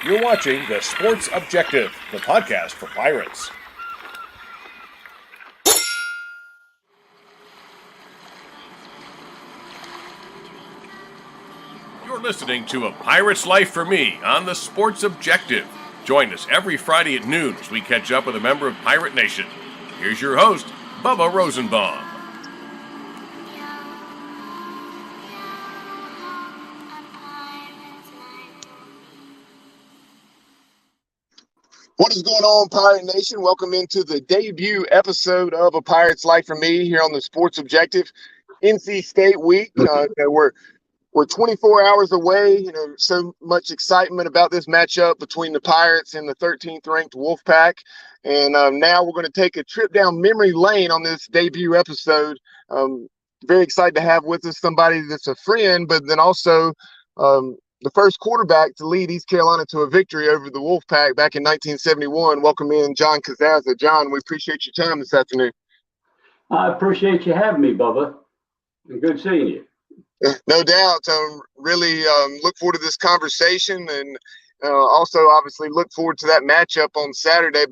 You're watching The Sports Objective, the podcast for Pirates. You're listening to A Pirate's Life for Me on The Sports Objective. Join us every Friday at noon as we catch up with a member of Pirate Nation. Here's your host, Bubba Rosenbaum. What is going on, Pirate Nation? Welcome into the debut episode of A Pirate's Life for Me here on the Sports Objective. NC State week. We're 24 hours away. So much excitement about this matchup between the Pirates and the 13th ranked Wolfpack. And now we're going to take a trip down memory lane on this debut episode. Very excited to have with us somebody that's a friend, but then also the first quarterback to lead East Carolina to a victory over the Wolfpack back in 1971. Welcome in John Casazza. John, we appreciate your time this afternoon. I appreciate you having me, Bubba. And good seeing you. No doubt. Really look forward to this conversation, and also obviously look forward to that matchup on Saturday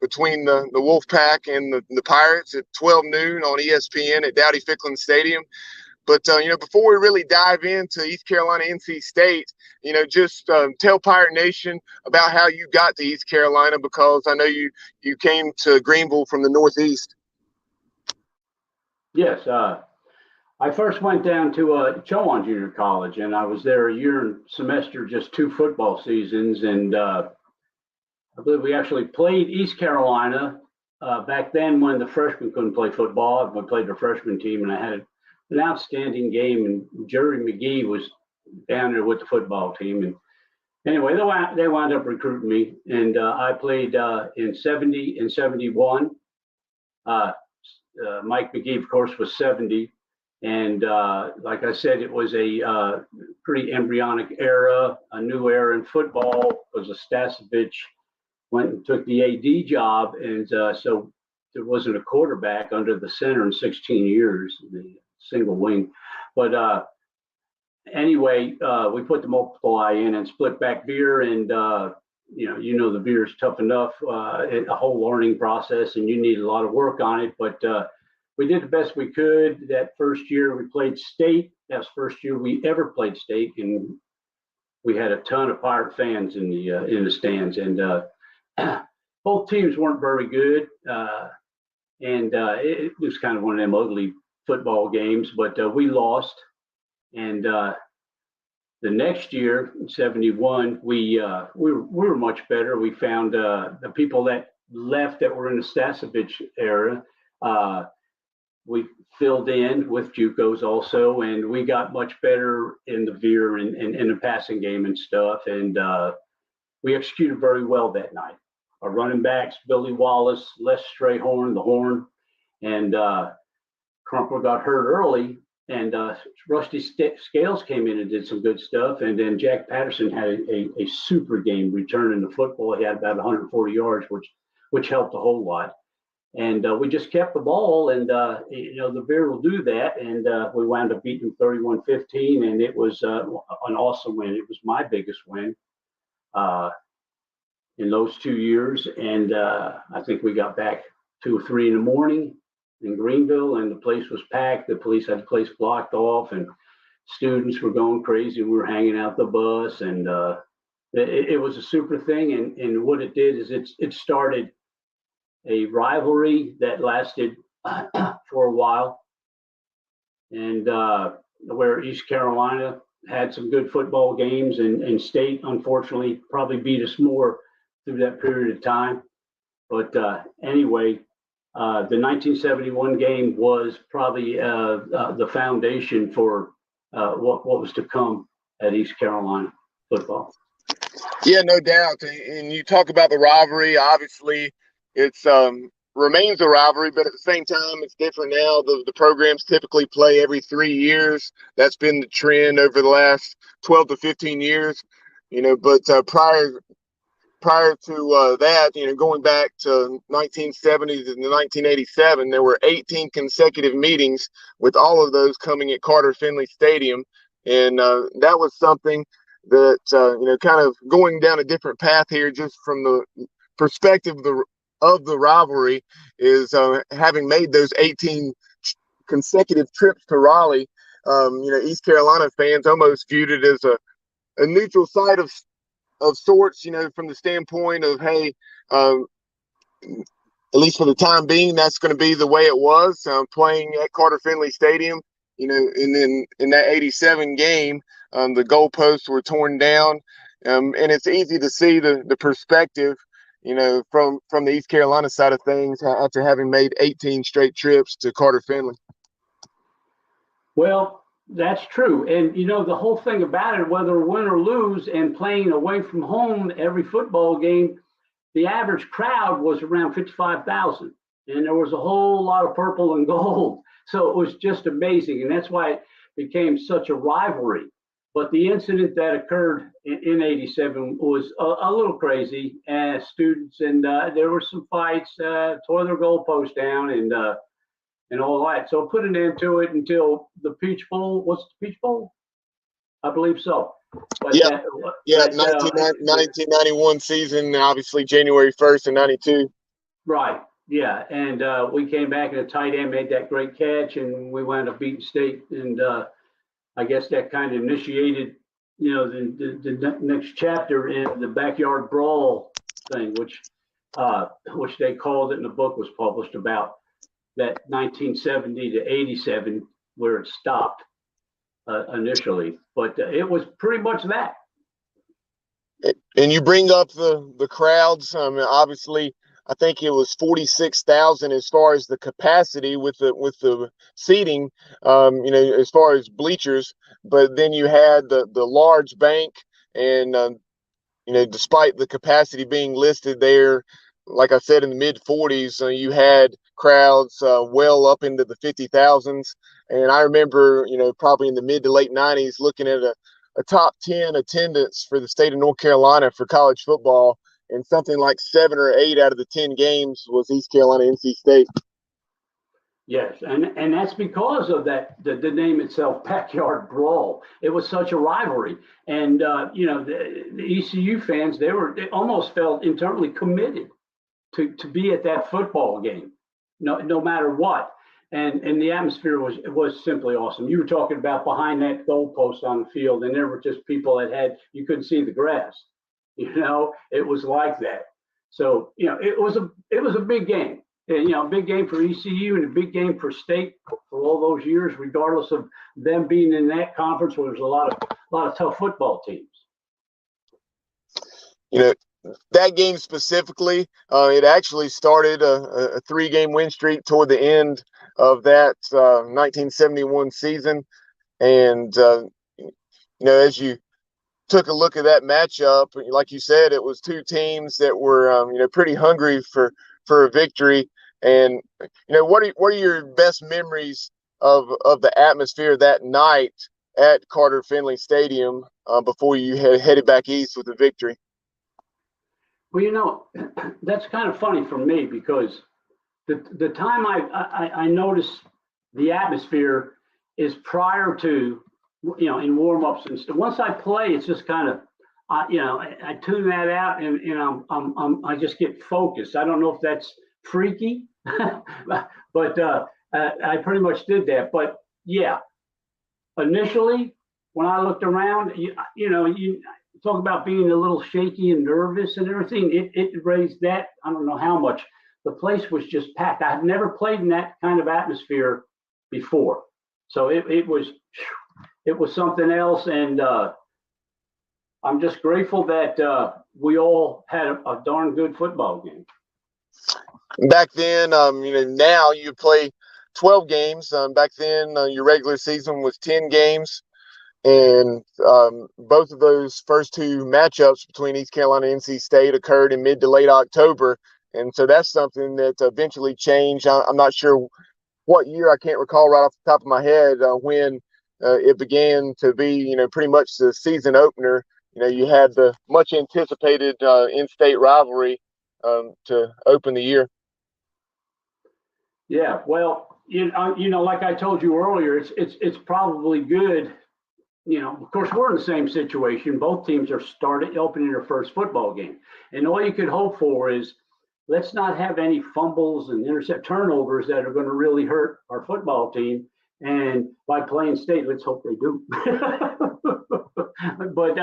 between the Wolfpack and the Pirates at 12 noon on ESPN at Dowdy-Ficklen Stadium. But, before we really dive into East Carolina, NC State, just tell Pirate Nation about how you got to East Carolina, because I know you came to Greenville from the Northeast. Yes. I first went down to Chowan Junior College, and I was there a year and semester, just 2 football seasons. And I believe we actually played East Carolina back then when the freshmen couldn't play football. We played the freshman team, and I had an outstanding game, and Jerry McGee was down there with the football team. And anyway, they wound up recruiting me, and I played in 70 and 71. Mike McGee, of course, was 70. And like I said, it was a pretty embryonic era, a new era in football, because Stasevich went and took the AD job. And so there wasn't a quarterback under the center in 16 years, the single wing. But anyway, we put the multiply in and split back veer. And, the veer is tough enough, a whole learning process, and you need a lot of work on it. But we did the best we could. That first year we played state. That was the first year we ever played state, and we had a ton of Pirate fans in the stands. And both teams weren't very good, and it was kind of one of them ugly football games. But we lost. And the next year, in 71, we were much better. We found the people that left that were in the Stasevich era. We filled in with JUCOs also, and we got much better in the veer and in the passing game and stuff. And we executed very well that night. Our running backs, Billy Wallace, Les Strayhorn, the horn, and Crumpler got hurt early, and Rusty Scales came in and did some good stuff. And then Jack Patterson had a super game returning the football. He had about 140 yards, which helped a whole lot. And we just kept the ball, and the Veer will do that. And we wound up beating 31-15, and it was an awesome win. It was my biggest win in those 2 years. And I think we got back 2 or 3 in the morning in Greenville, and the place was packed. The police had the place blocked off, and students were going crazy. We were hanging out the bus, and it was a super thing. And what it did is it started a rivalry that lasted for a while, and where East Carolina had some good football games, and State, unfortunately, probably beat us more through that period of time. But anyway, the 1971 game was probably the foundation for what was to come at East Carolina football. Yeah, no doubt. And you talk about the rivalry. Obviously, it's remains a rivalry, but at the same time, it's different now. The programs typically play every 3 years. That's been the trend over the last 12 to 15 years. But prior to that, going back to 1970 to 1987, there were 18 consecutive meetings, with all of those coming at Carter Finley Stadium, and that was something that kind of going down a different path here, just from the perspective of the rivalry, is having made those 18 consecutive trips to Raleigh. East Carolina fans almost viewed it as a neutral site of sorts, from the standpoint of, hey, at least for the time being, that's going to be the way it was, playing at Carter Finley Stadium. And then in that 87 game, the goalposts were torn down. And it's easy to see the perspective, from the East Carolina side of things after having made 18 straight trips to Carter Finley. Well, that's true. And, the whole thing about it, whether win or lose and playing away from home every football game, the average crowd was around 55,000. And there was a whole lot of purple and gold. So it was just amazing. And that's why it became such a rivalry. But the incident that occurred in 87 was a little crazy. As students, and there were some fights, tore their goalpost down, and all that. So put an end to it until the Peach Bowl. What's the Peach Bowl? I believe so. But 1991 season, obviously January 1st of 92. Right. Yeah. And we came back, and a tight end made that great catch, and we wound up beating State. And I guess that kind of initiated, the next chapter in the backyard brawl thing, which they called it, and the book was published about that 1970 to 87, where it stopped initially. But it was pretty much that. And you bring up the crowds. Obviously, I think it was 46,000 as far as the capacity with the seating, as far as bleachers. But then you had the large bank, and despite the capacity being listed there, like I said, in the mid 40s, you had crowds well up into the 50,000s. And I remember, probably in the mid to late 90s, looking at a top 10 attendance for the state of North Carolina for college football, and something like 7 or 8 out of the 10 games was East Carolina, NC State. Yes, and that's because of that, the name itself, backyard brawl. It was such a rivalry, and the ECU fans, they almost felt internally committed to be at that football game, no matter what. And the atmosphere was simply awesome. You were talking about behind that goalpost on the field, and there were just people you couldn't see the grass. It was like that. So it was a big game. A big game for ECU and a big game for State for all those years, regardless of them being in that conference where there's a lot of tough football teams. That game specifically, it actually started a 3-game win streak toward the end of that 1971 season. And, as you took a look at that matchup, like you said, it was two teams that were, pretty hungry for a victory. And, what are your best memories of the atmosphere that night at Carter Finley Stadium before you headed back east with the victory? Well, that's kind of funny for me, because the time I noticed the atmosphere is prior to, in warm-ups and stuff. Once I play, it's just kind of, I tune that out, and I just get focused. I don't know if that's freaky, but I pretty much did that. But yeah, initially when I looked around, you talk about being a little shaky and nervous and everything. It raised that. I don't know how much. The place was just packed. I had never played in that kind of atmosphere before, so it was something else. And I'm just grateful that we all had a darn good football game. Back then, now you play 12 games. Back then, your regular season was 10 games. And both of those first two matchups between East Carolina and NC State occurred in mid to late October. And so that's something that eventually changed. I'm not sure what year, I can't recall right off the top of my head, when it began to be, pretty much the season opener. You had the much anticipated in-state rivalry to open the year. Yeah, well, like I told you earlier, it's probably good of course, we're in the same situation. Both teams are opening their first football game. And all you could hope for is let's not have any fumbles and turnovers that are going to really hurt our football team. And by playing state, let's hope they do. But,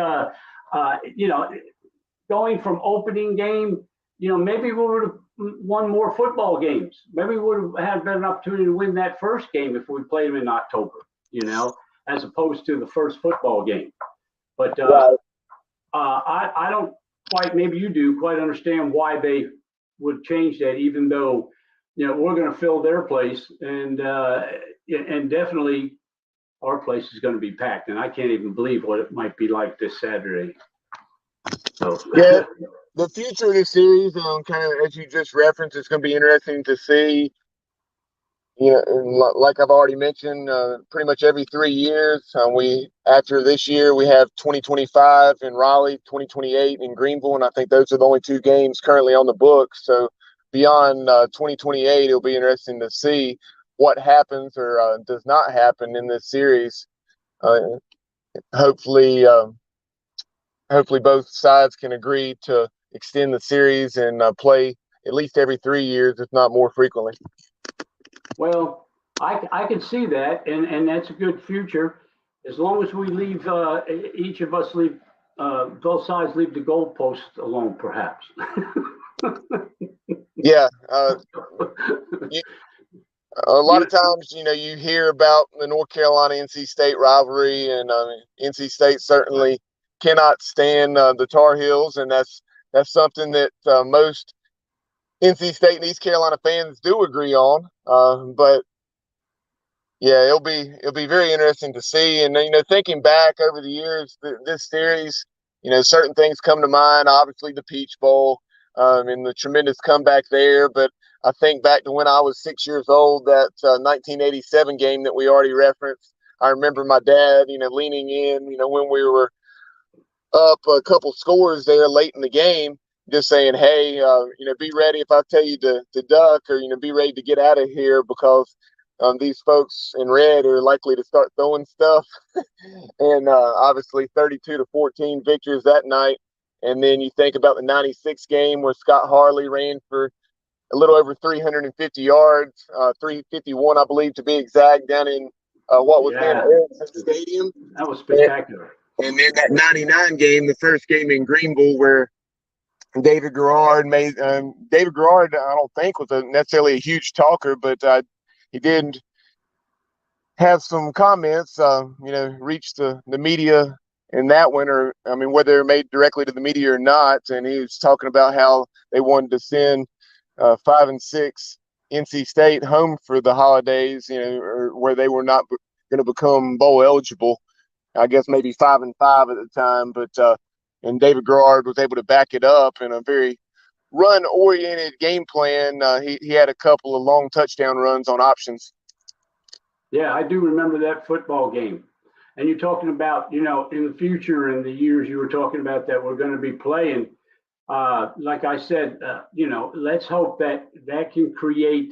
going from opening game, maybe we would have won more football games. Maybe we would have had a better opportunity to win that first game if we played them in October, as opposed to the first football game. But I don't quite, maybe you do, quite understand why they would change that, even though, we're going to fill their place and definitely our place is going to be packed. And I can't even believe what it might be like this Saturday. So. Yeah, the future of the series, kind of as you just referenced, it's going to be interesting to see. Like I've already mentioned, pretty much every 3 years, after this year we have 2025 in Raleigh, 2028 in Greenville, and I think those are the only 2 games currently on the books. So beyond 2028, it'll be interesting to see what happens or does not happen in this series. Hopefully both sides can agree to extend the series and play at least every 3 years, if not more frequently. Well, I can see that, and that's a good future, as long as we leave, each of us leave, both sides leave the goalpost alone, perhaps. Yeah. A lot of times, you hear about the North Carolina NC State rivalry, and NC State certainly cannot stand the Tar Heels, and that's something that most NC State and East Carolina fans do agree on. But yeah, it'll be very interesting to see. And thinking back over the years, this series, certain things come to mind. Obviously, the Peach Bowl, and the tremendous comeback there. But I think back to when I was 6 years old, that 1987 game that we already referenced. I remember my dad, leaning in, when we were up a couple scores there late in the game, just saying, hey, be ready if I tell you to duck, or, be ready to get out of here, because these folks in red are likely to start throwing stuff. And obviously 32-14 victors that night. And then you think about the 96 game where Scott Harley ran for a little over 350 yards, 351, I believe, to be exact, down in what was then Erickson Stadium. That was spectacular. And then that 99 game, the first game in Greenville, where David Garrard made David Garrard, I don't think was necessarily a huge talker, but he did have some comments, reach the media in that one, or whether they're made directly to the media or not. And he was talking about how they wanted to send 5 and 6 NC State home for the holidays, or where they were not going to become bowl eligible. I guess maybe 5 and 5 at the time, but and David Garrard was able to back it up in a very run-oriented game plan. He had a couple of long touchdown runs on options. Yeah, I do remember that football game. And you're talking about, in the future and the years you were talking about that we're going to be playing. Like I said, let's hope that can create,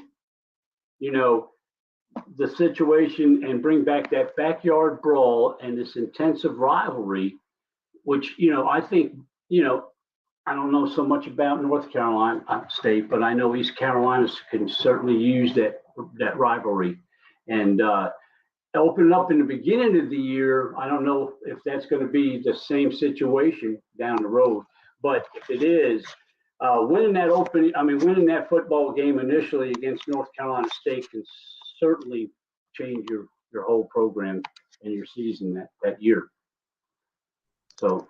the situation and bring back that backyard brawl and this intensive rivalry, which, I think, I don't know so much about North Carolina State, but I know East Carolina can certainly use that rivalry. And open up in the beginning of the year, I don't know if that's going to be the same situation down the road. But if it is, winning that football game initially against North Carolina State can certainly change your whole program and your season that year. So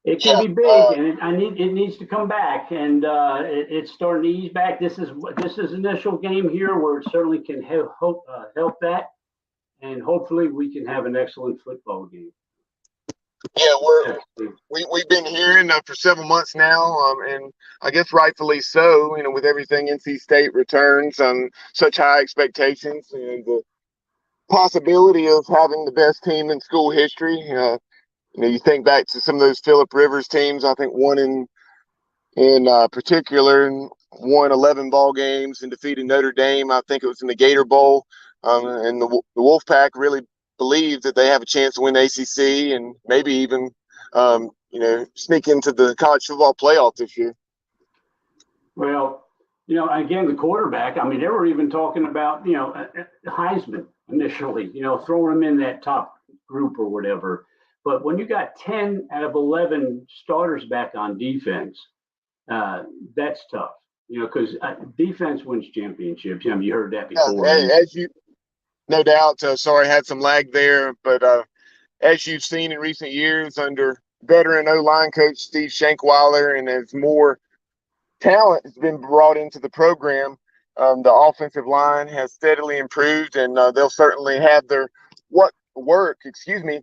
it can be big, and it needs to come back, and it's starting to ease back. This is initial game here where it certainly can help that, and hopefully we can have an excellent football game. Yeah, we've been hearing for several months now, and I guess rightfully so. With everything NC State returns, such high expectations, and the possibility of having the best team in school history. You think back to some of those Phillip Rivers teams. I think one in particular won 11 ball games and defeated Notre Dame. I think it was in the Gator Bowl, and the Wolfpack really believe that they have a chance to win the ACC and maybe even, sneak into the college football playoff this year. Well, again, the quarterback, I mean, they were even talking about, Heisman initially, throwing him in that top group or whatever. But when you got 10 out of 11 starters back on defense, that's tough, because defense wins championships. You heard that before. As you, no doubt. Sorry, I had some lag there. But as you've seen in recent years under veteran O-line coach Steve Shankweiler, and as more talent has been brought into the program, the offensive line has steadily improved, and they'll certainly have their work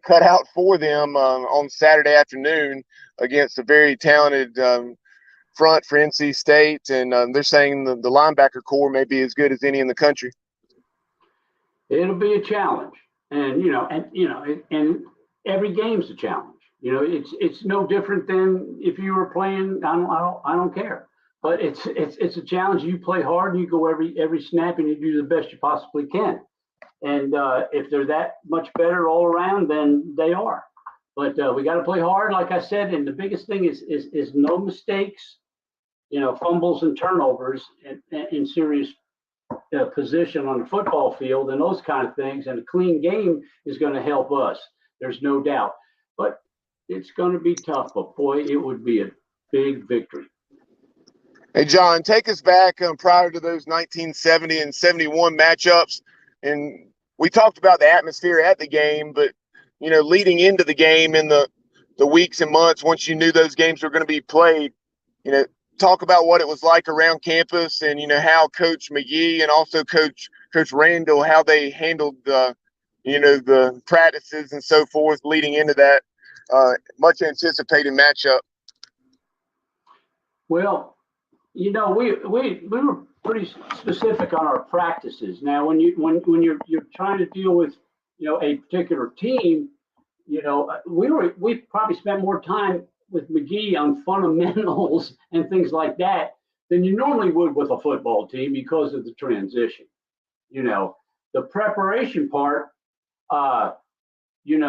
cut out for them on Saturday afternoon against a very talented front for NC State, and they're saying the linebacker core may be as good as any in the country. It'll be a challenge, and and every game's a challenge. It's no different than if you were playing. I don't care, but it's a challenge. You play hard, and you go every snap, and you do the best you possibly can. And if they're that much better all around, then they are. But we got to play hard, like I said. And the biggest thing is no mistakes, fumbles and turnovers in serious position on the football field and those kind of things. And a clean game is going to help us. There's no doubt. But it's going to be tough. But boy, it would be a big victory. Hey, John, take us back prior to those 1970 and 71 matchups. And we talked about the atmosphere at the game, but, leading into the game in the weeks and months, once you knew those games were going to be played, talk about what it was like around campus and, how Coach McGee and also Coach Randall, how they handled the practices and so forth leading into that much anticipated matchup. Well, we were pretty specific on our practices. Now, when you're trying to deal with a particular team, we probably spent more time with McGee on fundamentals and things like that than you normally would with a football team because of the transition. The preparation part. We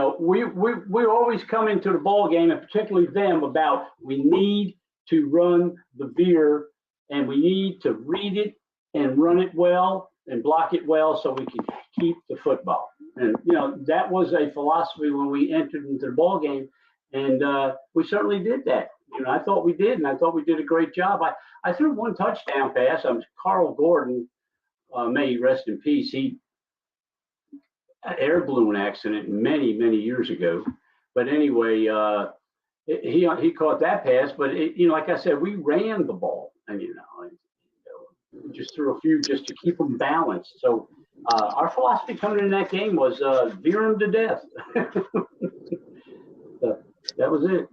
always come into the ball game, and particularly them, about we need to run the veer. And we need to read it and run it well and block it well so we can keep the football. And, that was a philosophy when we entered into the ball game. And we certainly did that. I thought we did, and I thought we did a great job. I threw one touchdown pass. Carl Gordon, may he rest in peace. He had an air balloon accident many, many years ago. But anyway, he caught that pass. But, like I said, we ran the ball. And, we just threw a few just to keep them balanced. So our philosophy coming in that game was veer them to death. That was it.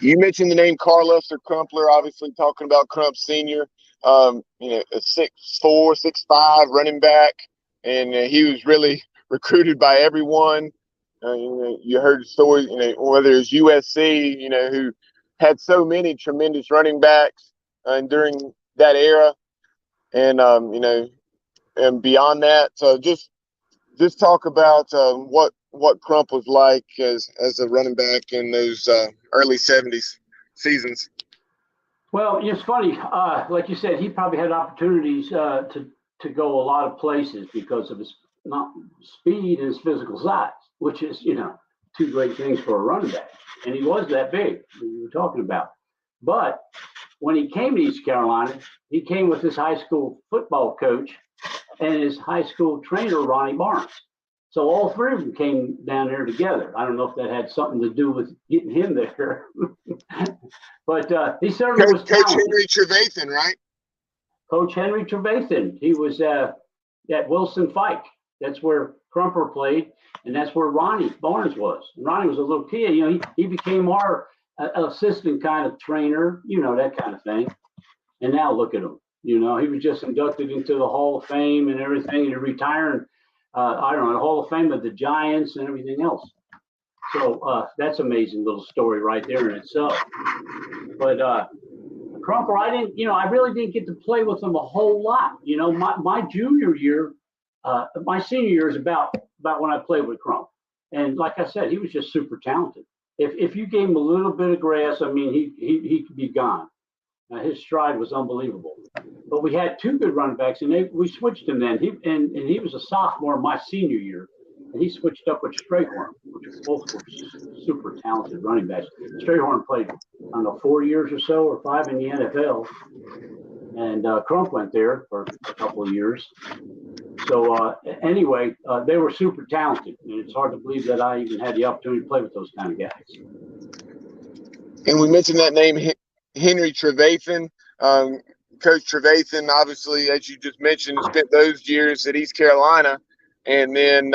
You mentioned the name Carl Lester Crumpler, obviously talking about Crump Sr., a 6'4", 6'5" running back. And he was really recruited by everyone. You heard stories, whether it's USC, who had so many tremendous running backs during that era, and and beyond that. So just talk about what Crump was like as a running back in those early '70s seasons. Well, it's funny. Like you said, he probably had opportunities to go a lot of places because of his speed and his physical size, which is two great things for a running back. And he was that big we were talking about. But when he came to East Carolina, he came with his high school football coach and his high school trainer, Ronnie Barnes. So all three of them came down there together. I don't know if that had something to do with getting him there. But he certainly was Coach Henry Trevathan, right? Coach Henry Trevathan. He was at Wilson Fike. That's where Crumper played, and that's where Ronnie Barnes was. And Ronnie was a little kid. He became our assistant kind of trainer, that kind of thing. And now look at him. He was just inducted into the Hall of Fame and everything, and retiring. The Hall of Fame of the Giants and everything else. So that's an amazing little story right there in itself. But Crumper, I really didn't get to play with him a whole lot. My junior year, my senior year is about about when I played with Crump. And like I said, he was just super talented. If you gave him a little bit of grass, I mean, he could be gone. His stride was unbelievable. But we had two good running backs, and we switched him then. He was a sophomore my senior year, and he switched up with Strayhorn, which both were super talented running backs. Strayhorn played, I don't know, 4 years or so, or 5 in the NFL. And Crump went there for a couple of years. So anyway, they were super talented. And it's hard to believe that I even had the opportunity to play with those kind of guys. And we mentioned that name, Henry Trevathan. Coach Trevathan, obviously, as you just mentioned, spent those years at East Carolina. And then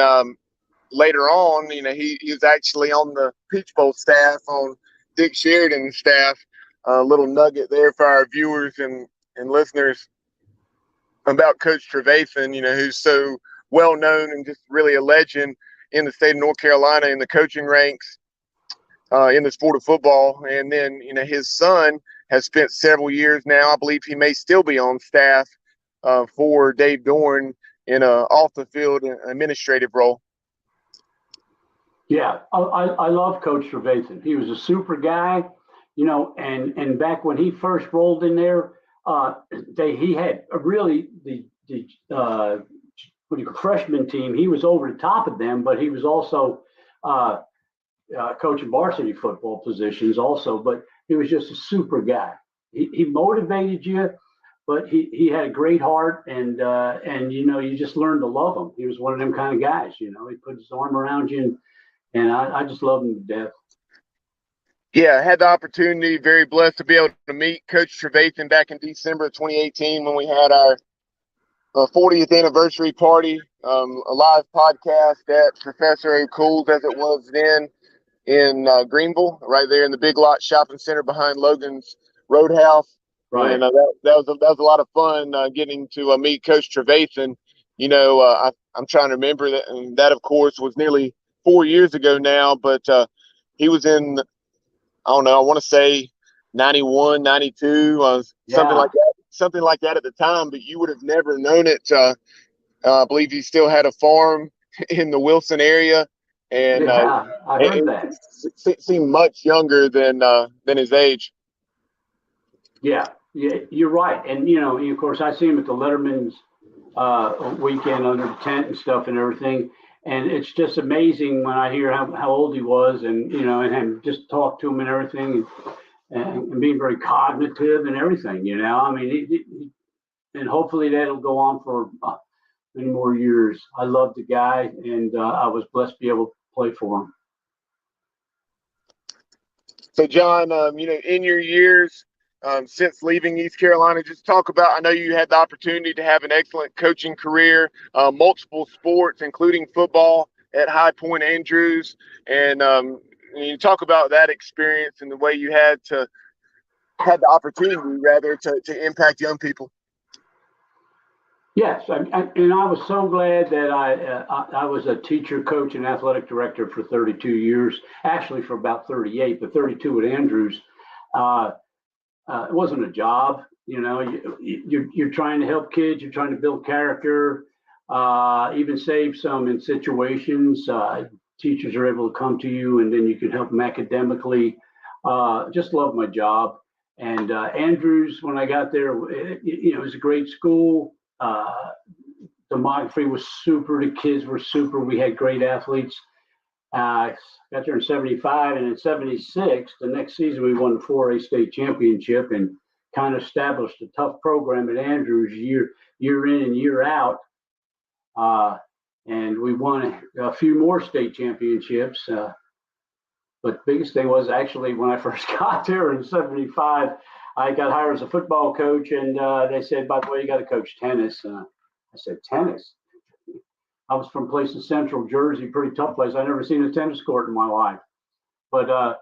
later on, he was actually on the Peach Bowl staff, on Dick Sheridan's staff. A little nugget there for our viewers and listeners about Coach Trevathan, who's so well known and just really a legend in the state of North Carolina in the coaching ranks in the sport of football. And then, his son has spent several years now. I believe he may still be on staff for Dave Dorn in a off the field administrative role. Yeah, I love Coach Trevathan. He was a super guy, and back when he first rolled in there, he had really the freshman team. He was over the top of them, but he was also coaching varsity football positions also. But he was just a super guy. He motivated you, but he had a great heart, and you just learned to love him. He was one of them kind of guys. He put his arm around you, and I just love him to death. Yeah, I had the opportunity, very blessed to be able to meet Coach Trevathan back in December of 2018 when we had our 40th anniversary party, a live podcast at Professor O'Cool's, as it was then, in Greenville, right there in the Big Lot Shopping Center behind Logan's Roadhouse. Right. And that was a lot of fun getting to meet Coach Trevathan. I'm trying to remember that, and that, of course, was nearly 4 years ago now, but he was in – I don't know, I want to say 91, 92, something like that at the time, but you would have never known it. I believe he still had a farm in the Wilson area, and I heard that. Seemed much younger than his age. Yeah, you're right. And, of course, I see him at the Letterman's weekend under the tent and stuff and everything. And it's just amazing when I hear how old he was, and and just talk to him and everything, and being very cognitive and everything. I mean, and hopefully that'll go on for many more years. I love the guy, and I was blessed to be able to play for him. So, John, in your years since leaving East Carolina, just talk about, I know you had the opportunity to have an excellent coaching career, multiple sports, including football at High Point Andrews. And you talk about that experience and the way you had the opportunity, rather, to impact young people. Yes, and I was so glad that I was a teacher, coach, and athletic director for 32 years, actually for about 38, but 32 at Andrews. It wasn't a job, you're trying to help kids, you're trying to build character, even save some in situations. Teachers are able to come to you, and then you can help them academically. Just love my job. And Andrews, when I got there, it was a great school. Demography was super. The kids were super. We had great athletes. Got there in 75, and in 76, the next season we won the 4A state championship and kind of established a tough program at Andrews year in and year out. And we won a few more state championships. But the biggest thing was actually when I first got there in 75, I got hired as a football coach, and they said, by the way, you got to coach tennis. I said, tennis? I was from a place in central Jersey, pretty tough place. I'd never seen a tennis court in my life. But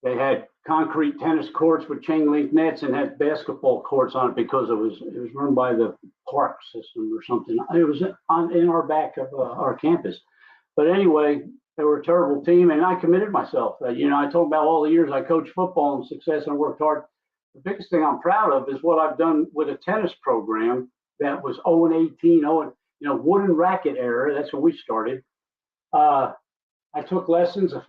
they had concrete tennis courts with chain link nets and had basketball courts on it because it was run by the park system or something. It was in our back of our campus. But anyway, they were a terrible team, and I committed myself. I told about all the years I coached football and success and worked hard. The biggest thing I'm proud of is what I've done with a tennis program that was 0-18, wooden racket era. That's when we started. I took lessons of,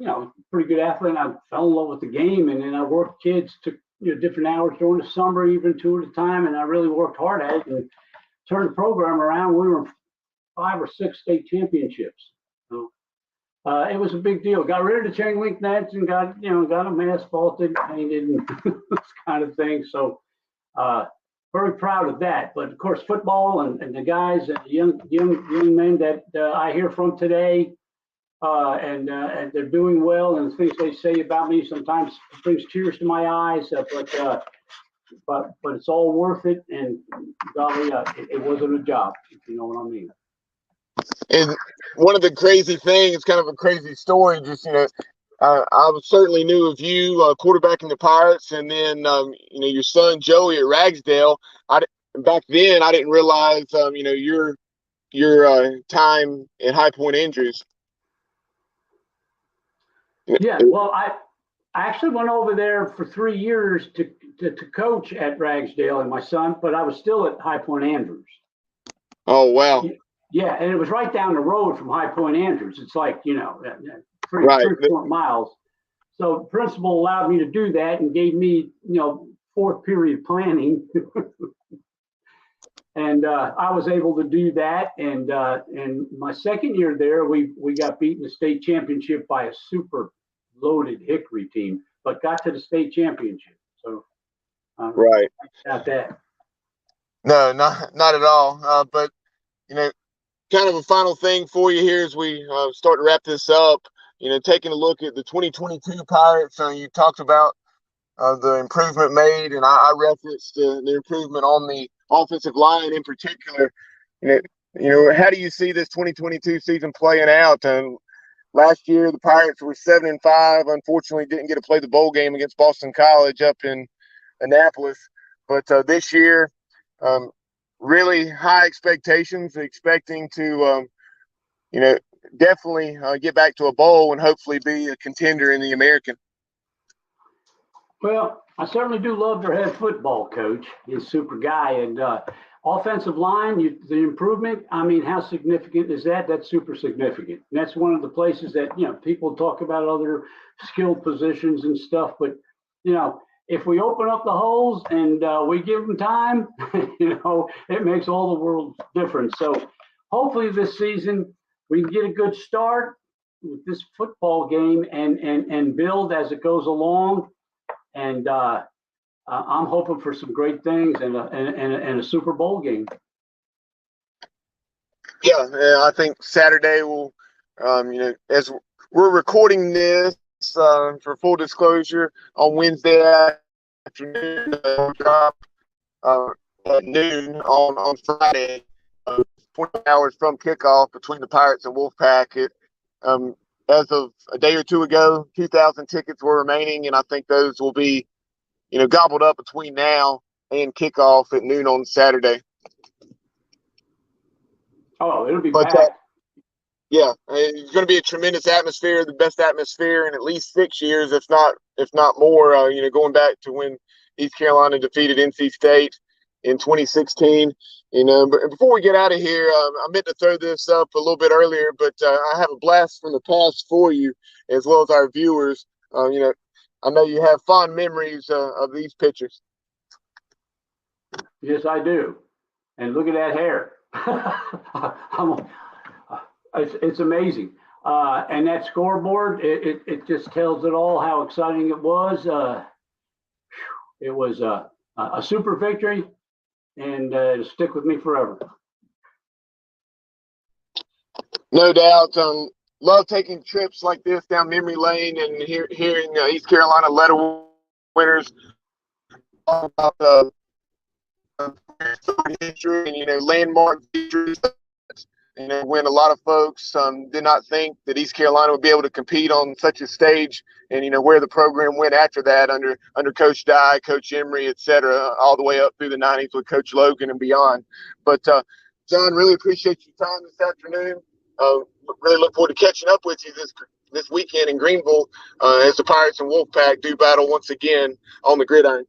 pretty good athlete. And I fell in love with the game, and then I worked kids to different hours during the summer, even 2 at a time, and I really worked hard at it and turned the program around. We were 5 or 6 state championships. So, it was a big deal. Got rid of the chain link nets and got them asphalted, painted, and this kind of thing. So, very proud of that. But of course, football and the guys, and the young men that I hear from today, and they're doing well, and the things they say about me sometimes brings tears to my eyes. But it's all worth it, and golly, it wasn't a job, if you know what I mean. And one of the crazy things, kind of a crazy story, just I certainly knew of you quarterbacking the Pirates, and then your son Joey at Ragsdale. Back then I didn't realize your time in High Point Injuries. Yeah, well, I actually went over there for 3 years to coach at Ragsdale and my son, but I was still at High Point Andrews. Oh, wow. Yeah, and it was right down the road from High Point Andrews. It's like, 3 miles. So the principal allowed me to do that and gave me, 4th period planning. And I was able to do that. And my second year there, we got beaten the state championship by a super loaded Hickory team, but got to the state championship. So right, got that. No, not at all. But kind of a final thing for you here as we start to wrap this up. Taking a look at the 2022 Pirates, you talked about the improvement made, and I referenced the improvement on the offensive line in particular. How do you see this 2022 season playing out? Last year, the Pirates were 7-5. Unfortunately, didn't get to play the bowl game against Boston College up in Annapolis. But this year, really high expectations, expecting to, definitely get back to a bowl and hopefully be a contender in the American. Well, I certainly do love their head football coach. He's a super guy. And offensive line, the improvement, I mean, how significant is that? That's super significant. And that's one of the places that, people talk about other skilled positions and stuff. But, if we open up the holes and we give them time, it makes all the world difference. So hopefully this season we can get a good start with this football game and build as it goes along. And I'm hoping for some great things and a Super Bowl game. Yeah, I think Saturday will, as we're recording this for full disclosure on Wednesday afternoon, at noon on Friday, 20 hours from kickoff between the Pirates and Wolfpack. As of a day or two ago, 2,000 tickets were remaining, and I think those will be, gobbled up between now and kickoff at noon on Saturday. Oh, it'll be packed. Yeah, it's going to be a tremendous atmosphere, the best atmosphere in at least 6 years, if not more. Going back to when East Carolina defeated NC State in 2016. But before we get out of here, I meant to throw this up a little bit earlier, but I have a blast from the past for you, as well as our viewers. I know you have fond memories of these pictures. Yes, I do. And look at that hair. It's amazing. And that scoreboard, it just tells it all how exciting it was. It was a super victory, and it'll stick with me forever. No doubt. Love taking trips like this down memory lane and hearing East Carolina letter winners talk about history and landmark victories. When a lot of folks did not think that East Carolina would be able to compete on such a stage, and where the program went after that under Coach Dye, Coach Emery, et cetera, all the way up through the 90s with Coach Logan and beyond. But John, really appreciate your time this afternoon. Really look forward to catching up with you this weekend in Greenville as the Pirates and Wolfpack do battle once again on the gridiron.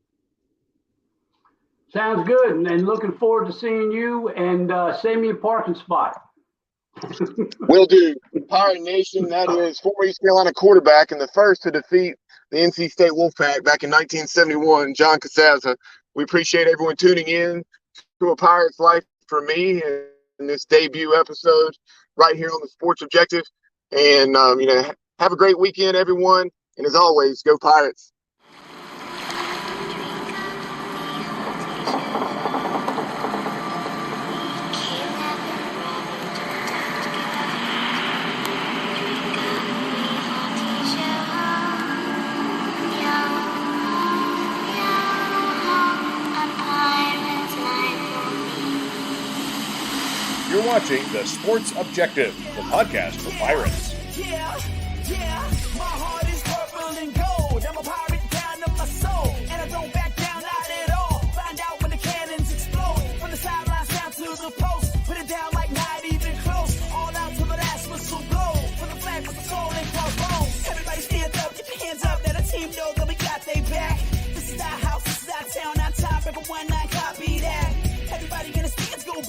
Sounds good, and looking forward to seeing you. And save me a parking spot. Will do. Pirate Nation, that is former East Carolina quarterback and the first to defeat the NC State Wolfpack back in 1971, John Casazza. We appreciate everyone tuning in to A Pirate's Life for Me in this debut episode right here on the Sports Objective. And, have a great weekend, everyone. And as always, go Pirates. You're watching The Sports Objective, the podcast for Pirates. Yeah, my heart is purple and gold. I'm a pirate down to my soul, and I don't back down, not at all. Find out when the cannons explode, from the sidelines down to the post. Put it down like not even close, all out to the last whistle blow. From the flag with the soul and crossbones. Everybody stand up, get your hands up, let the team know that we got they back. This is our house, this is our town, our time, everyone, I copy that. Everybody in the stands go,